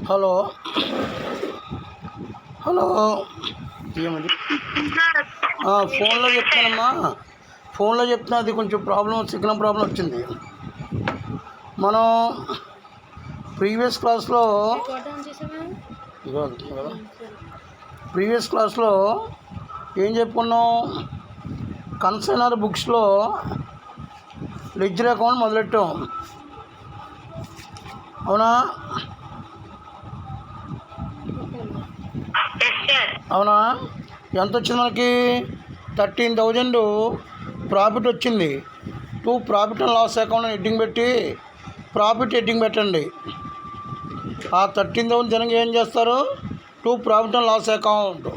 Hello hello ఏమండి ఫోన్లో చెప్తానమ్మా, ఫోన్లో చెప్తున్నా. అది కొంచెం సిగ్నల్ ప్రాబ్లం వచ్చింది. మనం ప్రీవియస్ క్లాస్లో ఏం చెప్పుకున్నాం? కన్సైనర్ బుక్స్లో లెడ్జర్ అకౌంట్ మొదలెట్టాం, అవునా? అవునా? ఎంత వచ్చింది మనకి? 13,000 ప్రాఫిట్ వచ్చింది. Profit and loss account heading పెట్టి ప్రాఫిట్ హెడ్డింగ్ పెట్టండి. ఆ 13,000 జనంగా ఏం చేస్తారు? ప్రాఫిట్ అండ్ లాస్ అకౌంట్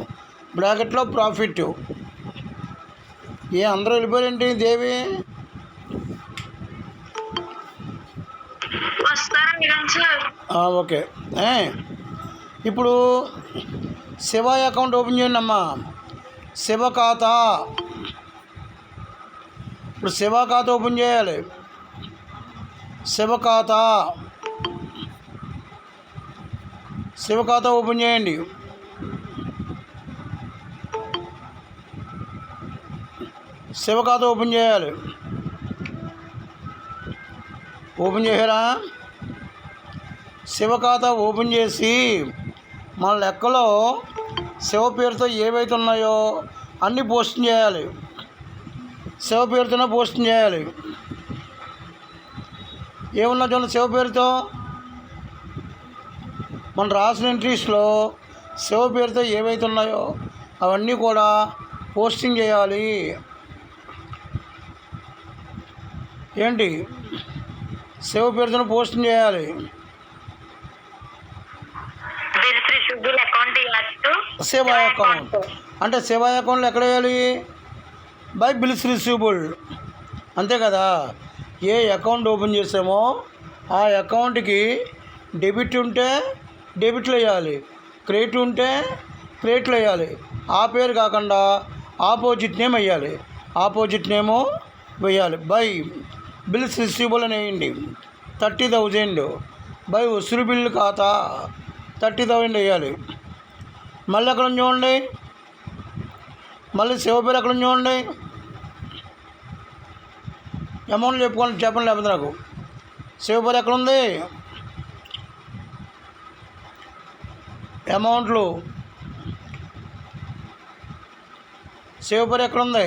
బ్రాకెట్లో ప్రాఫిట్. అందరూ వెళ్ళిపోయారేంటి? దేవి ఓకే. ఇప్పుడు శివ అకౌంట్ ఓపెన్ చేయండి అమ్మా. శివ ఖాతా. ఇప్పుడు శివ ఖాతా ఓపెన్ చేయాలి. శివ ఖాతా ఓపెన్ చేయండి. శివ ఖాతా ఓపెన్ చేయాలి. ఓపెన్ చేయారా? శివ ఖాతా ఓపెన్ చేసి మన లెక్కలో శివ పేరుతో ఏవైతే ఉన్నాయో అన్నీ పోస్ట్ చేయాలి. శివ పేరుతోనే పోస్ట్ చేయాలి. ఏమున్నా చూడండి, శివ పేరుతో మన రాసిన ఎంట్రీస్లో శివ పేరుతో ఏవైతే ఉన్నాయో అవన్నీ కూడా పోస్టింగ్ చేయాలి. ఏంటి? శివ పేరుతో పోస్టింగ్ చేయాలి. సేవా అకౌంట్ అంటే సేవా అకౌంట్లో ఎక్కడ వేయాలి? బై బిల్స్ రిసీవబుల్, అంతే కదా. ఏ అకౌంట్ ఓపెన్ చేసామో ఆ అకౌంట్కి డెబిట్ ఉంటే డెబిట్లో వేయాలి, క్రెడిట్ ఉంటే క్రెడిట్లో వేయాలి. ఆ పేరు కాకుండా ఆపోజిట్ నేమ్ వేయాలి. ఆపోజిట్ నేము వేయాలి. బై బిల్స్ రిసీవబుల్ అని వేయండి. 30,000 బై ఉసురు బిల్లు ఖాతా 30,000 వేయాలి. మళ్ళీ ఎక్కడ చూడండి, మళ్ళీ శివ పేరు ఎక్కడ చూడండి. అమౌంట్ చెప్పండి లేకపోతే నాకు. శివ పేరు ఎక్కడుంది? అమౌంట్లు శివ పేరు ఎక్కడుంది?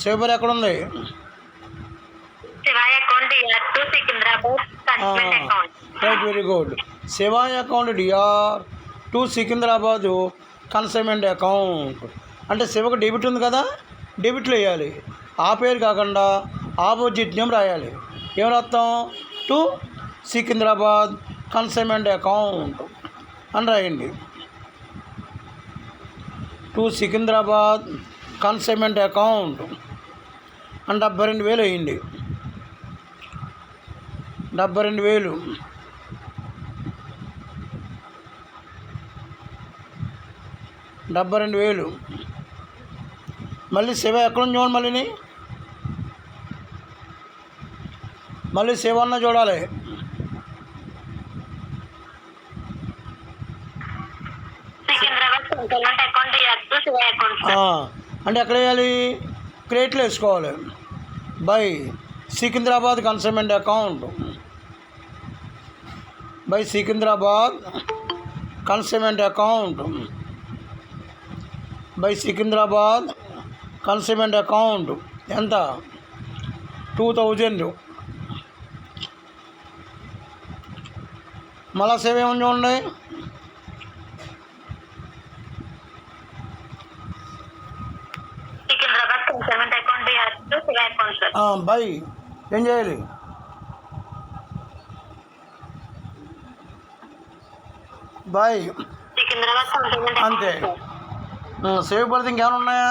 శివ పేరు ఎక్కడుంది? Right, very good. Shiva account DR to Secunderabad consignment account. అంటే శివకు డెబిట్ ఉంది కదా, డెబిట్లో వేయాలి. ఆ పేరు కాకుండా ఆపోజిట్ నేమ్ రాయాలి. ఏం రాస్తాం? టు సికింద్రాబాద్ కన్సైన్మెంట్ అకౌంట్ అని రాయండి. టు సికింద్రాబాద్ కన్సైన్మెంట్ అకౌంట్ అని 72,000 వేయండి. 72,000. మళ్ళీ శివ ఎక్కడ చూడండి. మళ్ళీ శివ అన్న చూడాలి. అంటే ఎక్కడ వేయాలి? క్రెడిట్లో వేసుకోవాలి. By Secunderabad consignment account. By Secunderabad consignment account. By Secunderabad consignment account ఎంత? 2,000. మళ్ళా సేవ్ ఏమని చూడండి. బై ఏం చేయాలి? బై అంతే. సేవ్ పడితే ఇంకేమైనా ఉన్నాయా?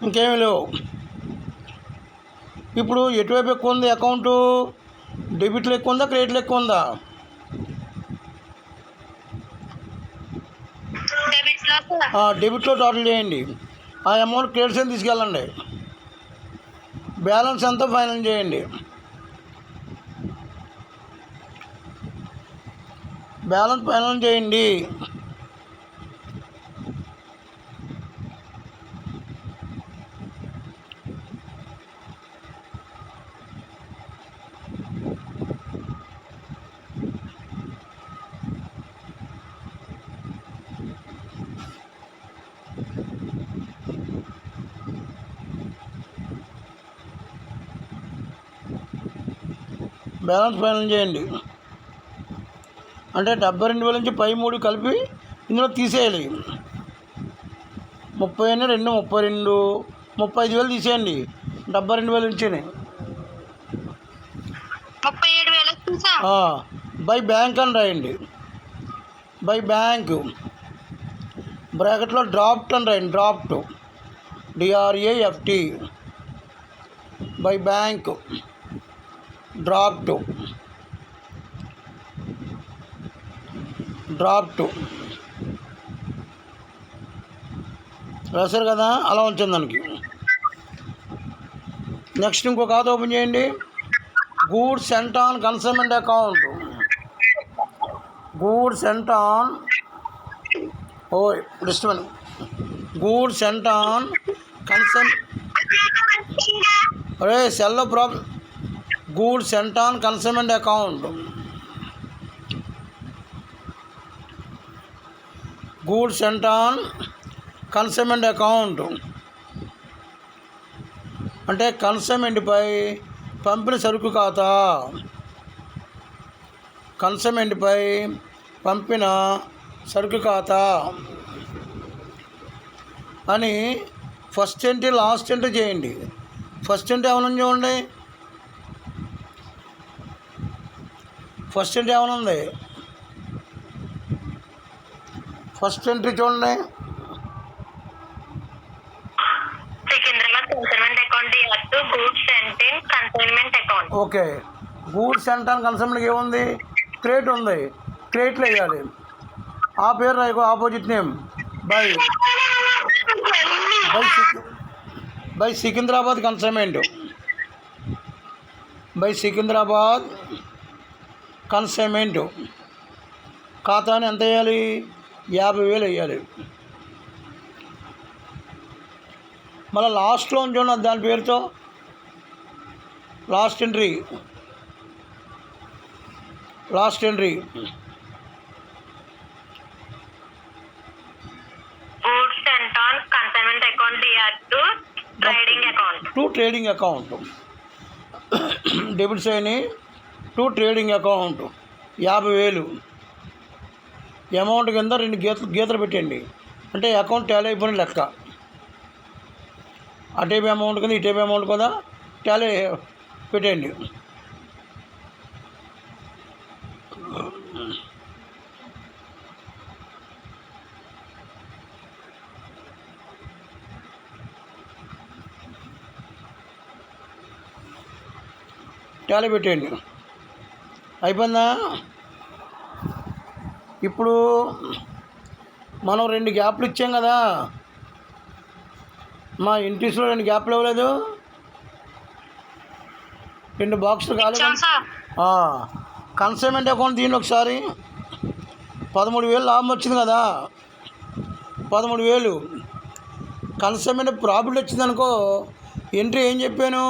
ఇంకేమీ లేవు. ఇప్పుడు ఎటువైపు ఎక్కువ ఉంది అకౌంటు? డెబిట్లో ఎక్కువ ఉందా, క్రెడిట్లో ఎక్కువ ఉందా? డెబిట్లో టోటల్ చేయండి. ఆ అమౌంట్ క్రెడిట్స్ అని తీసుకెళ్ళండి. బ్యాలెన్స్ ఎంతో ఫైనల్ చేయండి. బ్యాలెన్స్ ఫైనల్ చేయండి. బ్యాలెన్స్ ఫైనల్ చేయండి. అంటే 72,000 నుంచి పై 3 కలిపి ఇందులో తీసేయాలి. 30 2 32 35,000 తీసేయండి. 72,000 నుంచి బై బ్యాంక్ అని రాయండి. బై బ్యాంక్ బ్రాకెట్లో డ్రాఫ్ట్ అని రాయండి. Draft DRAFT by bank draft రాశారు కదా, అలా ఉంచండి దానికి. నెక్స్ట్ ఇంకో ఖాతా ఓపెన్ చేయండి. Goods sent on consignment account. Goods sent on goods sent on consign సెల్లో problem. Goods sent on consignment account. Goods sent on consignment account అంటే కన్సైన్మెంట్పై పంపిన సరుకు ఖాతా. కన్సైన్మెంట్పై పంపిన సరుకు ఖాతా అని ఫస్ట్ ఎంట్రీ లాస్ట్ ఎంట్రీ చేయండి. ఫస్ట్ ఎంట్రీ ఏమైనా చూడండి. ఫస్ట్ ఎంట్రీ ఏమైనా ఉంది. ఫస్ట్ ఎంట్రీ చూడండి. ఓకే, గూడ్స్ సెంట్ ఆన్ కన్సైన్మెంట్కి ఏముంది? క్రేట్ ఉంది. క్రేట్లో వేయాలి. ఆ పేరు రాయకు, opposite name by Secunderabad consignment. By Secunderabad consignment ఖాతాని ఎంత వేయాలి? 50,000 వేయాలి. మళ్ళీ లాస్ట్లో చూడండి దాని పేరుతో last entry. To trading account. Debits అయినాయి. టు ట్రేడింగ్ అకౌంట్ 50,000 అమౌంట్ కింద 2 గీతలు పెట్టండి. అంటే అకౌంట్ టాలీ అయిపోయిన లెక్క. అటేపీ అమౌంట్ కింద ఇటేపీ అమౌంట్ కదా టాలీ పెట్టండి. టాలీ పెట్టండి. అయిపోయిందా? ఇప్పుడు మనం 2 గ్యాప్లు ఇచ్చాం కదా. మా ఇంట్రెస్ట్లో 2 గ్యాప్లు ఇవ్వలేదు. 2 బాక్సులు కాలేదు. కన్సైన్మెంట్ అకౌంట్ తీయండి ఒకసారి. 13,000 లాభం వచ్చింది కదా. 13,000 కన్సైన్మెంట్ ప్రాఫిట్ వచ్చిందనుకో. ఎంట్రీ ఏం చెప్పాను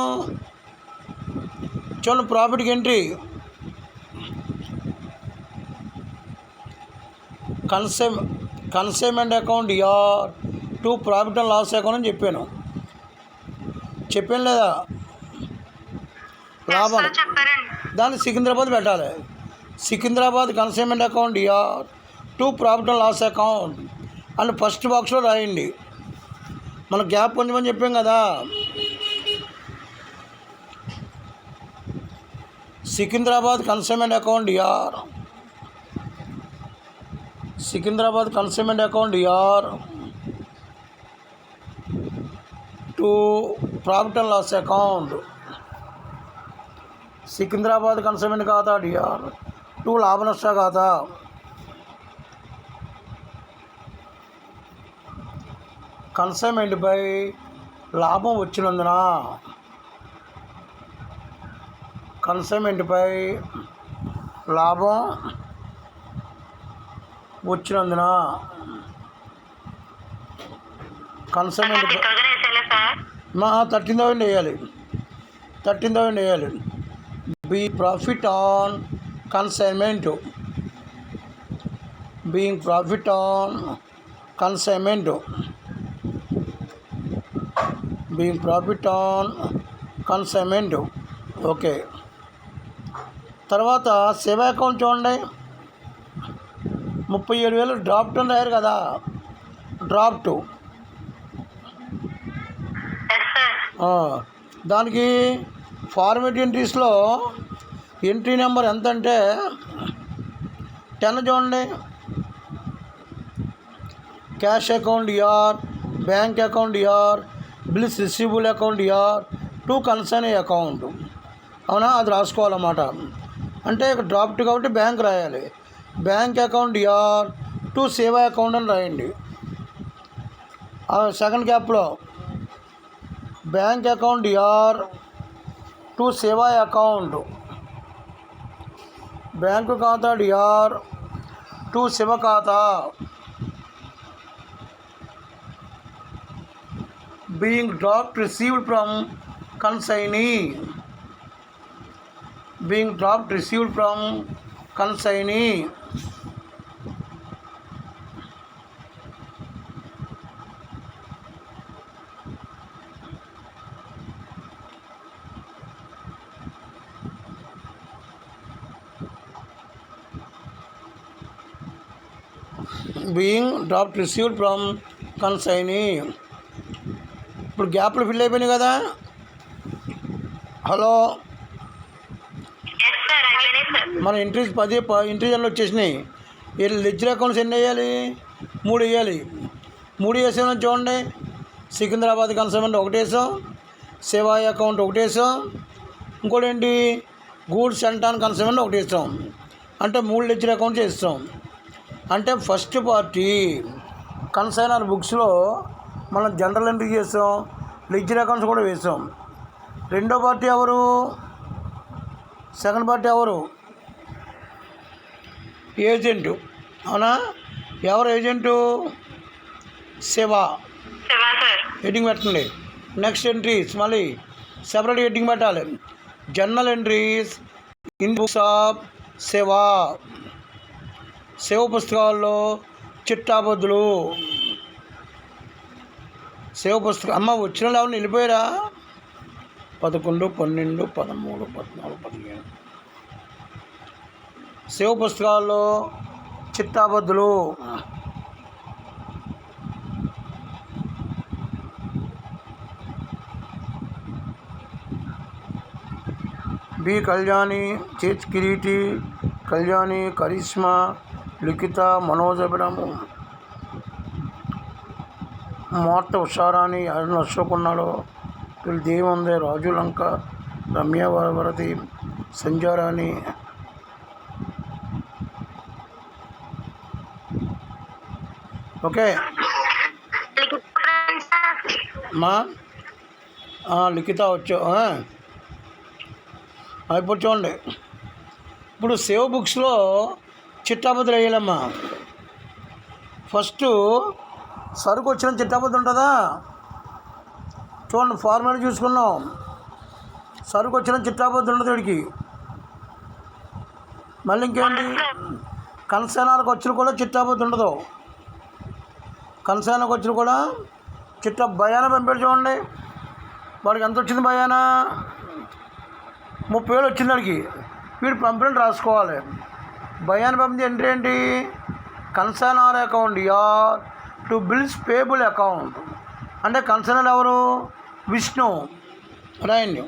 చూడండి. ప్రాఫిట్కి entry consignment account to profit and loss account అని చెప్పాను లేదా? లాభం దాన్ని సికింద్రాబాద్ పెట్టాలి. Secunderabad consignment account to profit and loss account అని ఫస్ట్ బాక్స్లో రాయండి. మనం గ్యాప్ కొంచెమని చెప్పాం కదా. Secunderabad consignment account Secunderabad consignment account to profit and loss account. Secunderabad consignment ఖాతా టు లాభ నష్ట ఖాతా. కన్సైన్మెంట్పై లాభం వచ్చినందున కన్సైన్మెంట్పై లాభం వచ్చినందున కన్సైన్మెంట్ 13,000 వేయాలి. 13,000 వేయాలి. Be profit on consignment. Being profit on consignment. Being profit on consignment. Okay. తర్వాత సేవా అకౌంట్ చూడండి. 37,000 డ్రాఫ్ట్ అని రాయారు కదా, డ్రాఫ్ట్. దానికి ఫార్మేట్ ఎంట్రీస్లో ఎంట్రీ నెంబర్ ఎంత అంటే 10 చూడండి. Cash account or bank account or bills receivable account R to concern account. అవునా, అది రాసుకోవాలన్నమాట. అంటే డ్రాఫ్ట్ కాబట్టి బ్యాంక్ రాయాలి. Bank account R to Seva account అని రాయండి. సెకండ్ గ్యాప్లో bank account R to Seva account. Bank ఖాతా ఆర్ టు సేవ ఖాతా. Being draft received from consignee. Being draft received from consignee. Being draft received from consignee. ఇప్పుడు గ్యాప్లు fill అయిపోయినాయి కదా. హలో, మన ఎంట్రీస్ 10 ఎంట్రీజన్లు వచ్చేసినాయి. లెడ్జర్ అకౌంట్స్ ఎన్ని వేయాలి? 3 వేయాలి. 3 వేసాను చూడండి. సికింద్రాబాద్ కన్సైన్మెంట్ 1 వేసాం, సేవా అకౌంట్ 1 వేసాం, ఇంకోటి ఏంటి గూడ్స్ అండ్ ఆన్ కన్సైన్మెంట్ 1 వేస్తాం. అంటే 3 లెడ్జర్ అకౌంట్స్ వేస్తాం. అంటే ఫస్ట్ పార్టీ కన్సైనర్ బుక్స్లో మనం జనరల్ ఎంట్రీ చేస్తాం, లెడ్జర్ అకౌంట్స్ కూడా వేస్తాం. రెండో పార్టీ ఎవరు? సెకండ్ పార్టీ ఎవరు? ఏజెంటు. అవునా, ఎవరు ఏజెంటు? సేవా. హెడ్డింగ్ పెట్టండి. నెక్స్ట్ ఎంట్రీస్ మళ్ళీ సెపరేట్ హెడ్డింగ్ పెట్టాలి. General entries in books of సేవా. సేవ పుస్తకాల్లో చిట్టాబద్దులు. సేవ పుస్తకం అమ్మ వచ్చిన ఎవరిని వెళ్ళిపోయారా? 11, 12, 13, 14, 15. సేవ పుస్తకాల్లో చిట్టాబద్దులు. బి కళ్యాణి, చేత్ కిరీటి, కళ్యాణి, కరిష్మా, లిఖిత, మనోజ్ అభిరాము, మార్త ఉషారాణి, అరుణ్ అశోక్ ఉన్నాడు, దేవందే, రాజు లంక, రమ్య వరది, సంజారాణి. ఓకే మా లిఖిత వచ్చా. ఇప్పుడు చూడండి. ఇప్పుడు సేవ్ బుక్స్లో చిట్టాబద్దులు వేయాలమ్మా. ఫస్ట్ సరుకు వచ్చిన చిట్టాబద్దు ఉంటుందా? చూడండి, ఫార్మాట్ చూసుకున్నాం. సరుకు వచ్చిన చిట్టాబద్దు ఉండదు వీడికి. మళ్ళీ ఇంకేంటి? కన్సైనర్కి వచ్చిన కూడా చిట్టాబద్దు ఉండదు. కన్సైనర్కి వచ్చిన కూడా బయానా పంపాడు చూడండి. వాడికి ఎంత వచ్చింది బయానా? 30,000 వచ్చింది వాడికి. వీడు పంపిణీ రాసుకోవాలి. బయానా పంపింది ఎంట్రీ ఏంటి? Consignor account R to bills payable account. అంటే కన్సైనర్ ఎవరు? విష్ణు. రాయండి.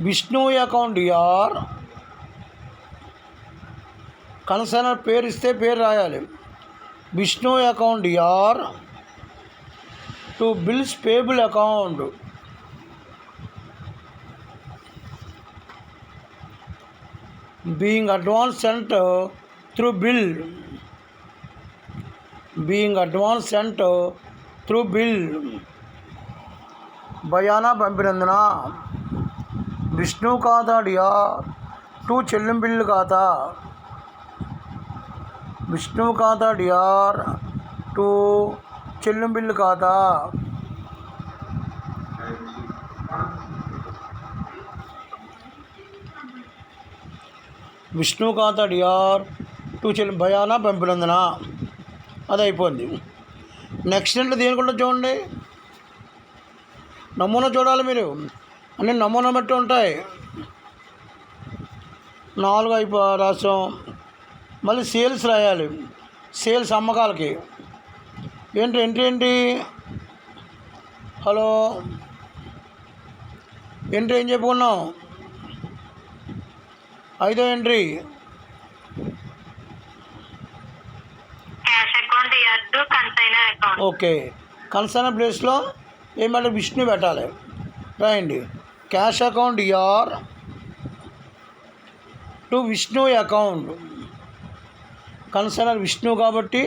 విష్ణు అకౌంట్ ఆర్ కన్సైనర్ పేరు ఇస్తే పేరు రాయాలి. Vishnu account R to bills payable account. being advance sent through bill. being advance sent through bill. బయానా పంపినందున విష్ణు ఖాతా డిఆర్ టు చెల్లింపుల ఖాతా. విష్ణు ఖాతా డిఆర్ టు చెల్లింపుల ఖాతా. విష్ణు ఖాతా డిఆర్ టు భయానా పంపినందున అది అయిపోయింది. నెక్స్ట్ అంటే దేనికుండా చూడండి, నమూనా చూడాలి మీరు, అన్నీ నమూనా బట్టి ఉంటాయి. 4 రాసాం. మళ్ళీ సేల్స్ రాయాలి. సేల్స్ అమ్మకాలకి ఎంట్రీ ఏంటి? హలో ఎంట్రీ ఏం చెప్పుకున్నాం? 5వ ఎంట్రీ ఓకే. కన్సైనర్ ప్లేస్లో ఏమంటే విష్ణు పెట్టాలి. రాయండి cash account DR to Vishnu account. Consignor Vishnu కాబట్టి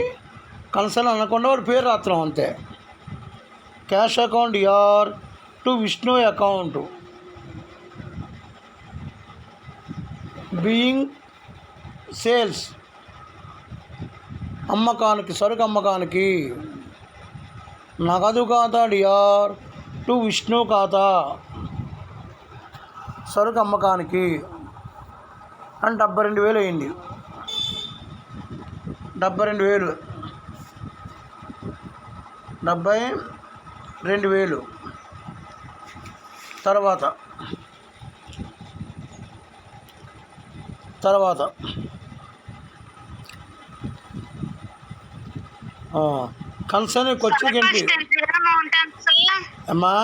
కన్సైనర్ అనకుండా వాడి పేరు రాత్రం అంతే. Cash account DR to Vishnu account being sales అమ్మకానికి, సరుకు అమ్మకానికి. నగదు ఖాతా డిఆర్ టు విష్ణు ఖాతా సరుకు అమ్మకానికి అని 72,000 అయింది. 72,000 72,000. తర్వాత కన్సర్న్కి వచ్చేకి ఏంటి అమ్మా?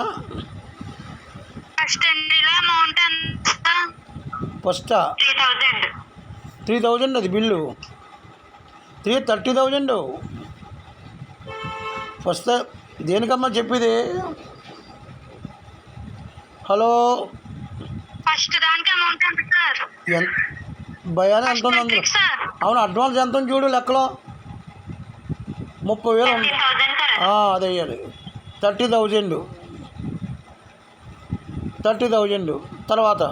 ఫస్ట్ 3,000 అది బిల్లు. 30,000 ఫస్ట్. దేనికమ్మా చెప్పేది? హలో భయానే ఎంత ఉంది అందులో? అవును, అడ్వాన్స్ ఎంత ఉంది చూడు లెక్కలో. 30,000 ఉంది. అది వేయాలి. 30,000. తర్వాత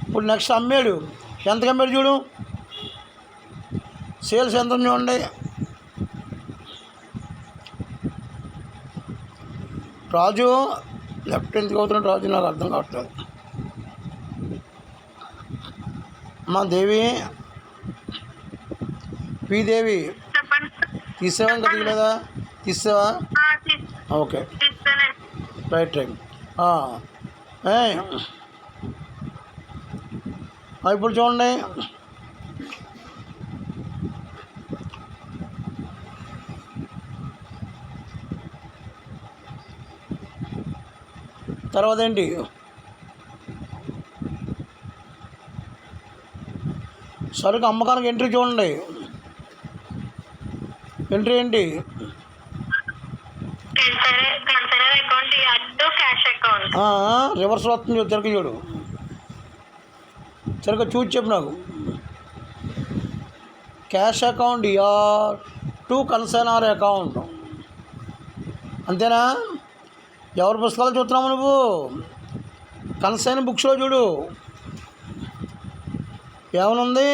ఇప్పుడు నెక్స్ట్ అమ్మాడు. ఎంతకు అమ్మాడు చూడు. సేల్స్ ఎంత ఉంది చూడండి. రాజు లెఫ్ట్ ఎందుకు అవుతున్నాడు? రాజు నాకు అర్థం కావట్లేదు. మా దేవి పీదేవి తీసావా? ఇంకా తీయలేదా? తీసావా? Okay right. ఇప్పుడు చూడండి, తర్వాత ఏంటి? సరుకు అమ్మకానికి ఎంట్రీ చూడండి. ఎంట్రీ ఏంటి? రివర్స్ వస్తుంది చూడు. తిరగ చూడు, తిరగ చూసి చెప్పు నాకు. Cash account DR to consignor account. అంతేనా? ఎవరి పుస్తకాలు చూస్తున్నావు నువ్వు? కన్సైన్ బుక్స్లో చూడు ఏమనుంది.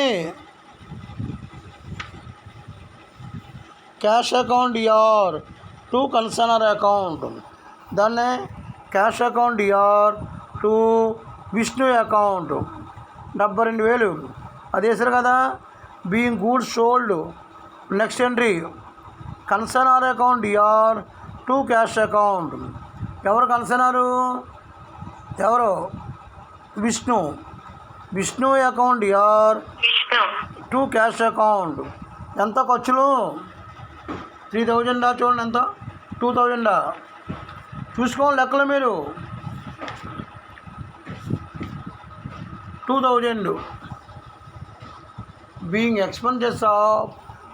Cash account DR to consignor account. దాన్నే cash account DR to Vishnu account. 72,000 అది వేసారు కదా. Being goods sold. Next entry consignor account DR to cash account. ఎవరు కన్సైనరు? ఎవరు? Vishnu. Vishnu account DR to cash account. ఎంత ఖర్చులు? 3,000 చూడండి. ఎంత? 2,000 చూసుకోండి లెక్కలు మీరు. 2,000 being expenses of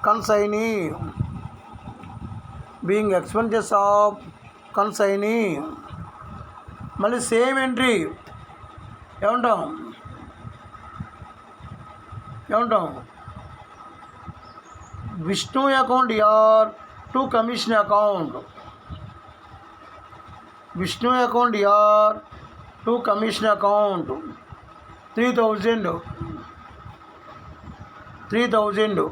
consignee. Being expenses of consignee. మళ్ళీ సేమ్ ఎంట్రీ ఏమంటాం? Vishnu account DR to commission account. Vishnu account DR to commission account 3000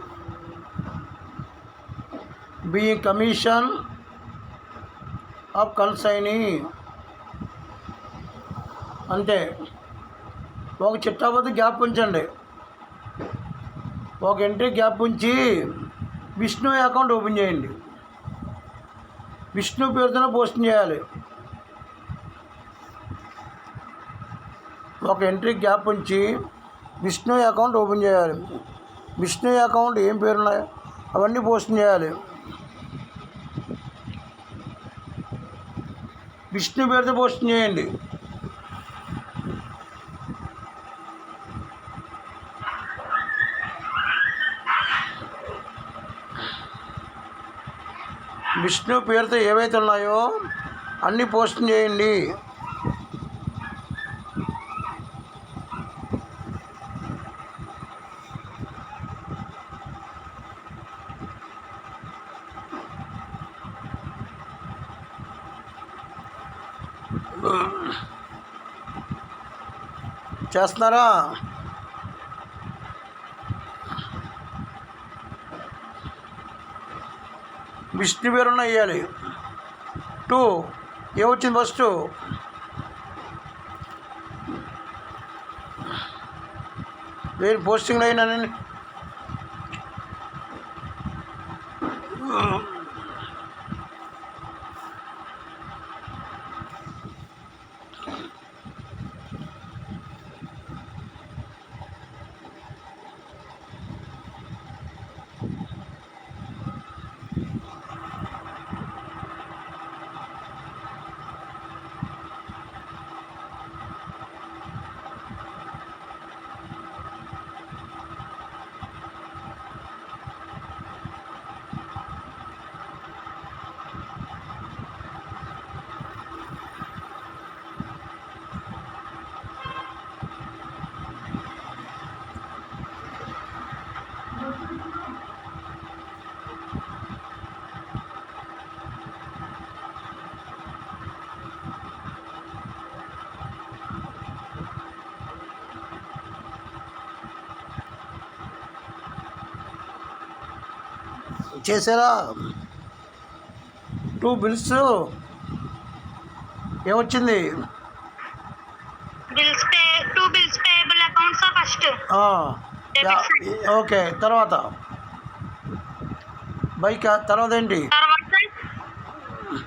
being commission of consignee. అంతే. ఒక చిట్టాబద్దు గ్యాప్ ఉంచండి, ఒక ఎంట్రీ గ్యాప్ ఉంచి విష్ణు అకౌంట్ ఓపెన్ చేయండి. విష్ణు పేరుతోనే పోస్ట్ చేయాలి. ఒక ఎంట్రీ గ్యాప్ ఉంచి విష్ణు అకౌంట్ ఓపెన్ చేయాలి. విష్ణు అకౌంట్ ఏం పేరున్నాయో అవన్నీ పోస్ట్ చేయాలి. విష్ణు పేరుతో పోస్ట్ చేయండి. విష్ణు పేరుతో ఏవైతే ఉన్నాయో అన్నీ పోస్ట్ చేయండి. చేస్తున్నారా? విష్ణు పేరున్న వేయాలి. 2 ఏమొచ్చింది ఫస్ట్? వేరే పోస్టింగ్ అయినానని చేసారా? 2 బిల్స్ ఏమొచ్చింది? Two bills payable accounts first. Okay. తర్వాత తర్వాత ఏంటి?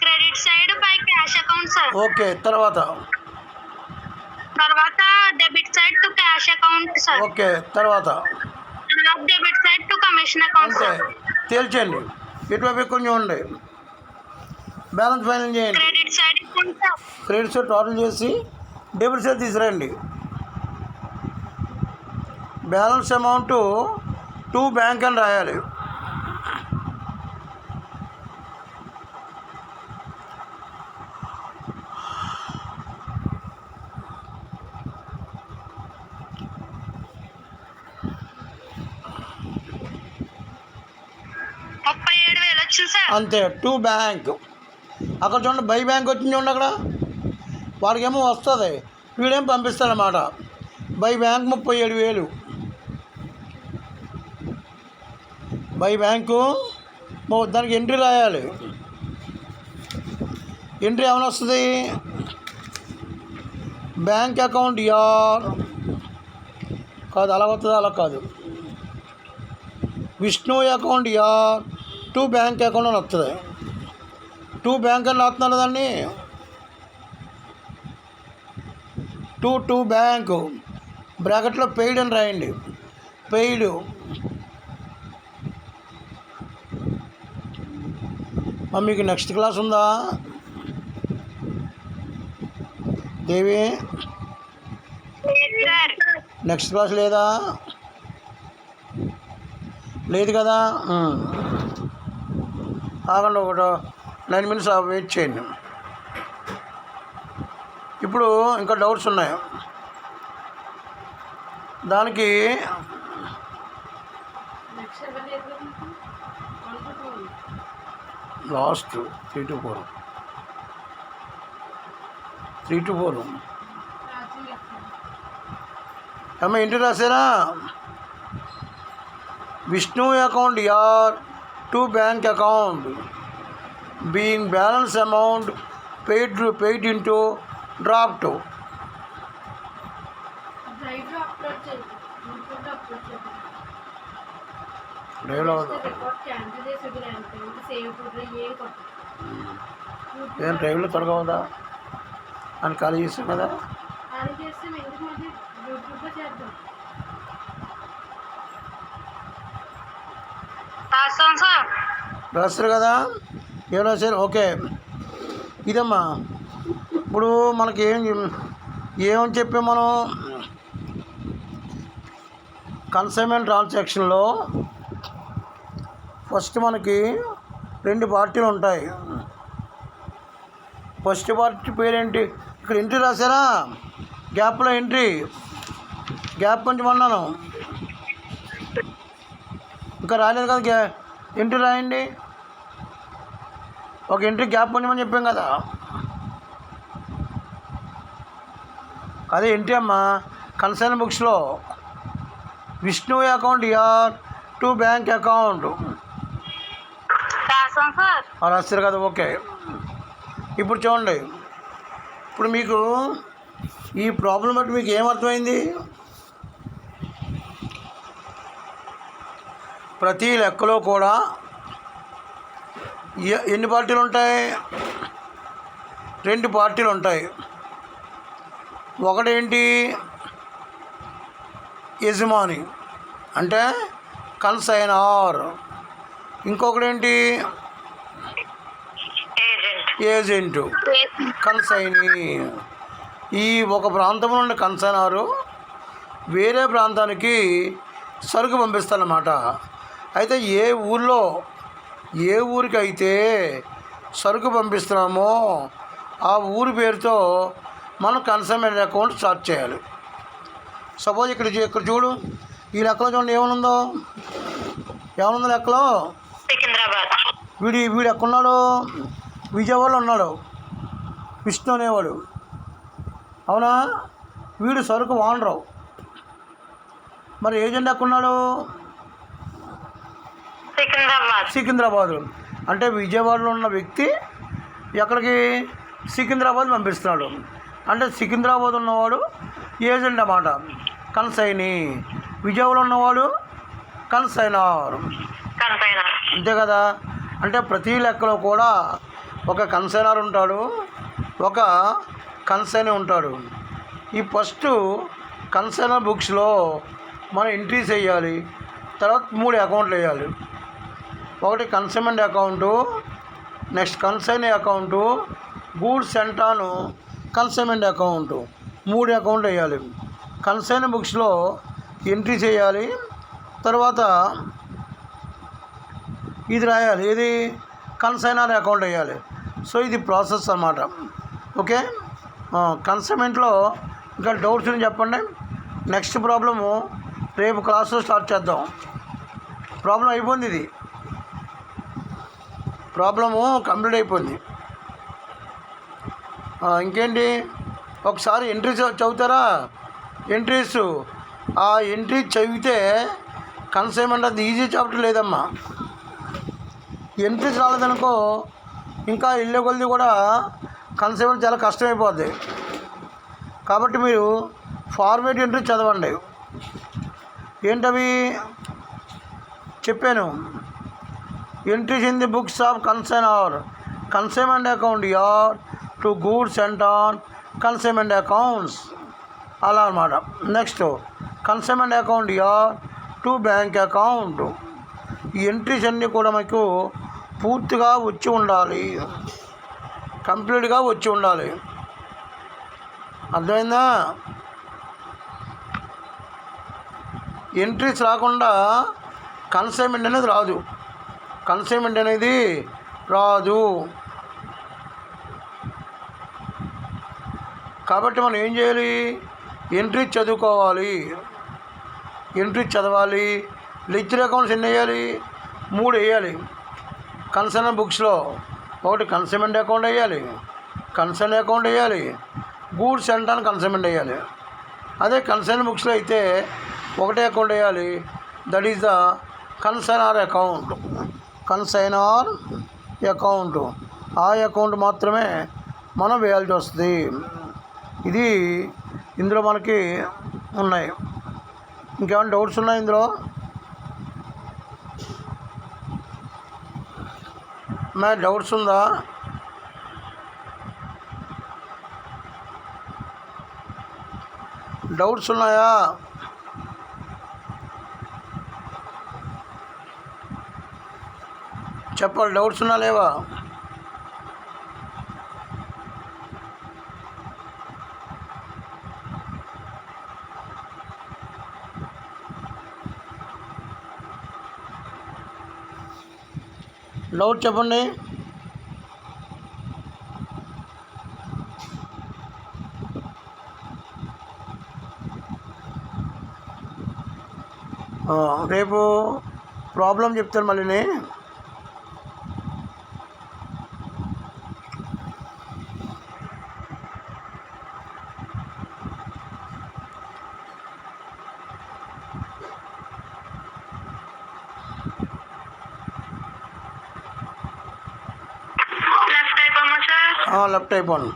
Credit side by cash account sir. Okay. తర్వాత debit side to cash account sir. Okay. తర్వాత debit side to commission account అంతే. సార్. తేల్చండి. ఇటువైపు కొంచెం ఉండి బ్యాలెన్స్ ఫైనల్ చేయండి. Credit side credit side total చేసి డెబిట్ సైడ్ తీసుకురండి. బ్యాలెన్స్ అమౌంట్ 2 బ్యాంక్ అని రాయాలి. అంతే. 2 బ్యాంక్. అక్కడ చూడండి బై బ్యాంక్ వచ్చింది చూడండి. అక్కడ వాడికేమో వస్తుంది, వీడేం పంపిస్తాడనమాట. By bank 37,000. బై బ్యాంకు దానికి ఎంట్రీ రాయాలి. ఎంట్రీ ఏమైనా వస్తుంది? బ్యాంక్ అకౌంట్ యార్ కాదు, అలా వస్తుంది. అలా కాదు. విష్ణు అకౌంట్ యార్ 2 బ్యాంక్ అకౌంట్ అని వస్తుంది. 2 బ్యాంక్ అని రాస్తున్నారు దాన్ని. 2 బ్యాంకు బ్రాకెట్లో పెయిడ్ అని రాయండి. పెయిడ్. మీకు నెక్స్ట్ క్లాస్ ఉందా దేవి? నెక్స్ట్ క్లాస్ లేదా? లేదు కదా? ఆగండి, ఒక 9 minutes వెయిట్ చేయండి. ఇప్పుడు ఇంకా డౌట్స్ ఉన్నాయి. దానికి లాస్ట్ 3 to 4 అమ్మ ఇంటి రాసారా? విష్ణు అకౌంట్ యార్ to bank account being balance amount paid into draft. డ్రైవ్లో అప్లోడ్ చేయండి, యూట్యూబ్లో అప్లోడ్ చేయండి. డ్రైవ్లో రికార్డ్ క్యాన్సిల్ చేసి వదిలేండి, సేవ్ ఫోటో ఏం కొట్టు. ఏం డ్రైవ్లో తొలగవదా అని ఖాళీ చేస్తాం కదా. అది చేస్తే ఎందుకు మళ్ళీ యూట్యూబ్లో చేద్దాం. రాస్తాం సార్. రాస్తారు కదా, ఏం రాశారు? ఓకే, ఇదమ్మా ఇప్పుడు మనకి ఏమని చెప్పి మనం కన్సైన్మెంట్ ట్రాన్సాక్షన్లో ఫస్ట్ మనకి 2 పార్టీలు ఉంటాయి. ఫస్ట్ పార్టీ పేరేంటి? ఇక్కడ ఎంట్రీ రాశారా? గ్యాప్లో ఎంట్రీ, గ్యాప్ పంచమన్నాను, ఇంకా రాలేదు కదా. ఎంట్రీ రాయండి, ఒక ఎంట్రీ గ్యాప్ పంచమని చెప్పాం కదా. అదే ఎంట్రీ అమ్మా కన్సైన్ బుక్స్లో విష్ణు అకౌంట్ యార్ టు బ్యాంక్ అకౌంట్ రాస్తాం సార్. రాస్తారు కదా. ఓకే, ఇప్పుడు చూడండి, ఇప్పుడు మీకు ఈ ప్రాబ్లం బట్టి మీకు ఏమర్థమైంది? ప్రతి లెక్కలో కూడా ఎన్ని పార్టీలు ఉంటాయి? 2 పార్టీలు ఉంటాయి. ఒకటేంటి? యజమాని అంటే కన్సైనర్. ఇంకొకటేంటి? Agent consignee. ఈ ఒక ప్రాంతం నుండి కన్సైనరు వేరే ప్రాంతానికి సరుకు పంపిస్తారన్నమాట. అయితే ఏ ఊరికి అయితే సరుకు పంపిస్తున్నామో ఆ ఊరి పేరుతో మనం కన్సైన్మెంట్ అకౌంట్ స్టార్ట్ చేయాలి. సపోజ్ ఇక్కడ చూడు, ఈ లెక్కలో చూడండి ఏమనుందో లెక్కలో. సికింద్రాబాద్. వీడు ఎక్కడున్నాడు? విజయవాడలో ఉన్నాడు, విష్ణు అనేవాడు. అవునా? వీడు సరుకు వానరావు. మరి ఏజెంట్ ఎక్కడున్నాడు? సికింద్రాబాద్. అంటే విజయవాడలో ఉన్న వ్యక్తి ఎక్కడికి? సికింద్రాబాద్ పంపిస్తున్నాడు. అంటే సికింద్రాబాద్ ఉన్నవాడు ఏజెంట్ అన్నమాట, కన్సైనీ. విజయవాడలో ఉన్నవాడు కన్సైనర్. అంతే కదా. అంటే ప్రతి లెక్కలో కూడా ఒక కన్సైనర్ ఉంటాడు, ఒక కన్సైనీ ఉంటాడు. ఈ ఫస్ట్ కన్సైనర్ బుక్స్లో మనం ఎంట్రీస్ వేయాలి. తర్వాత 3 అకౌంట్లు వేయాలి. ఒకటి consignment account, next consignee account, goods and on consignment account, 3 అకౌంట్లు వేయాలి. కన్సైన్ బుక్స్లో ఎంట్రీ చేయాలి. తర్వాత ఇది రాయాలి, ఇది కన్సైనర్ అకౌంట్ వేయాలి. సో ఇది ప్రాసెస్ అన్నమాట. ఓకే, కన్సైన్మెంట్లో ఇంకా డౌట్స్ అని చెప్పండి. నెక్స్ట్ ప్రాబ్లము రేపు క్లాస్లో స్టార్ట్ చేద్దాం. ప్రాబ్లం అయిపోయింది, ఇది ప్రాబ్లము కంప్లీట్ అయిపోయింది. ఇంకేంటి, ఒకసారి ఎంట్రీస్ చదువుతారా? ఎంట్రీస్ ఆ ఎంట్రీ చదివితే కన్సైన్మెంట్ అది ఈజీ చాప్టర్ లేదమ్మా. ఎంట్రీస్ రాలేదనుకో ఇంకా ఇళ్ళ కొద్ది కూడా కన్సైన్మెంట్ చాలా కష్టమైపోద్ది. కాబట్టి మీరు ఫార్మేట్ ఎంట్రీ చదవండి. ఏంటవి చెప్పాను. Entries in the books of consignor, consignment account యార్ to goods and on consignment accounts, అలా అన్నమాట. నెక్స్ట్ కన్సైన్మెంట్ అకౌంట్ యార్ టు బ్యాంక్ అకౌంట్. ఈ ఎంట్రీస్ అన్నీ కూడా మీకు పూర్తిగా వచ్చి ఉండాలి, కంప్లీట్గా వచ్చి ఉండాలి. అర్థమైందా? ఎంట్రీస్ రాకుండా కన్సైన్మెంట్ అనేది రాదు, కన్సైన్మెంట్ అనేది రాదు. కాబట్టి మనం ఏం చేయాలి? ఎంట్రీ చదువుకోవాలి, ఎంట్రీ చదవాలి. లెడ్జర్ అకౌంట్స్ ఎన్ని వేయాలి? 3 వేయాలి కన్సైన్ బుక్స్లో. ఒకటి కన్సైన్మెంట్ అకౌంట్ వేయాలి, కన్సైన్ అకౌంట్ వేయాలి, గూడ్స్ అండ్ ఆన్ కన్సైన్మెంట్ వేయాలి. అదే కన్సైన్ బుక్స్లో అయితే ఒకటే అకౌంట్ వేయాలి. That is the consignor account. Consignor account ఆ అకౌంట్ మాత్రమే మనం వేయాల్సి వస్తుంది. ఇది ఇందులో మనకి ఉన్నాయి. ఇంకేమైనా డౌట్స్ ఉన్నాయి ఇందులో? డౌట్స్ ఉందా? డౌట్స్ ఉన్నాయా? చెప్పాలి. డౌట్స్ ఉన్నా లేవా? డౌట్ చెప్పండి. రేపు ప్రాబ్లం చెప్తాను మళ్ళీ. Left అయిపోమా sir? లెఫ్ట్ అయిపోండి.